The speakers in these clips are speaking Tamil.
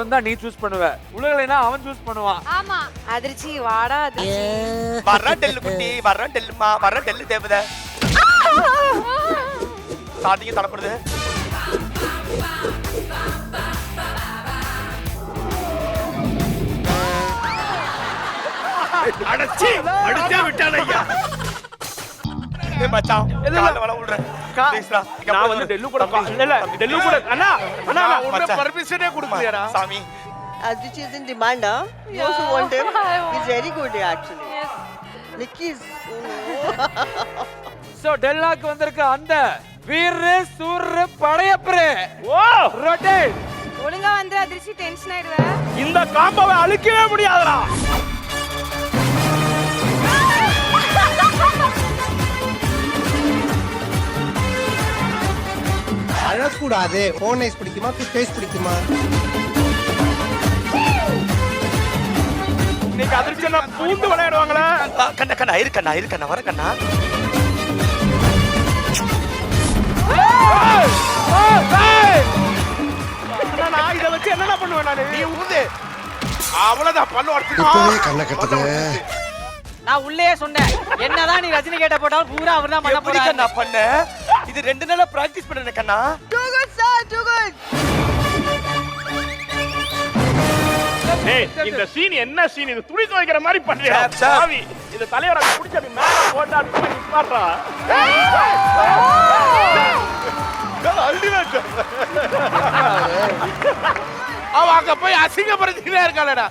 இருந்தா நீ சூஸ் பண்ணுவ, உலகலைனா அவன் சூஸ் பண்ணுவான். ஆமா. அதிர்ச்சி வாடா அதிர்ச்சி. வர்ற டெல்லு குட்டி, வர்ற டெல்லுமா, வர்ற டெல்லு தேவதை. சாதிங்க தடப்படுது. அடச்சி அடிச்சே விட்டானே ஐயா. ஏய் மச்சான், கால்ல வல விடுறேன். ப்ளீஸ்டா. நான் வந்து டெல்லு கூட இல்ல டெல்லு கூட அண்ணா அண்ணா நான் உன்ன மச்சான். பர்மிஷனே கொடுக்கலையாடா. சாமி. Aditya is in demand, huh? You also want him? He's very good actually. Nikki is... so டெல்லாக்கு வந்திருக்க அந்த வீர சூர படையப்பரே. ஓ ரொட்டேட். ஒழுங்கா வந்து அதிர்ச்சி டென்ஷன் ஆயிடுவ. இந்த காம்போவை அழிக்கவே முடியாதுடா. அழக்கூடாது. ஃபோன் ஐஸ் பிடிக்குமா ஃபேஸ் பிடிக்குமா? இன்னைக்கு அதிர்ச்சி நான் பூந்து விளையாடுவாங்களா? கண்ணா கண்ணா இருக்கண்ணா இருக்கண்ணா வர கண்ணா. அண்ணா நான் இத வச்சு என்னடா பண்ணுவேன் நானு? நீ ஊது. அவ்வளவுதான் பல்லு இப்பவே கண்ணை கட்டுது. நான் உள்ளே சொன்னேன், என்னதான் நீ ரஜினி கேட்ட போட்டாலும் பூரா அவர்தான் பண்ண எப்படி போறாரு. கண்ணா பண்ண? இது 2 நாளா பிராக்டீஸ் பண்ணேன் கண்ணா. Too good, sir. Too good. ஏய் இந்த சீன் என்ன சீன் இது? துணி துவைக்கிற மாதிரி பண்றியா? Sir, sir. சாவி இந்த தலைவர புடிச்சு அப்படி மேல போட்டா அப்படி நிப்பாட்றா. அல்டிமேட். அவ அங்க போய் அசிங்கப்படுத்திட்டே இருக்காளடா.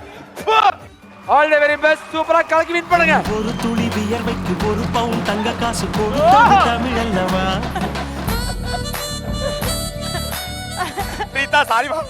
All the very best. சூப்பரா கலக்கி வின் பண்ணுங்க. ஒரு துளி வியர்வைக்கு ஒரு பவுன் தங்க காசு கொடுத்தது தமிழ் அல்லவா? பிரீதா சாரி மா.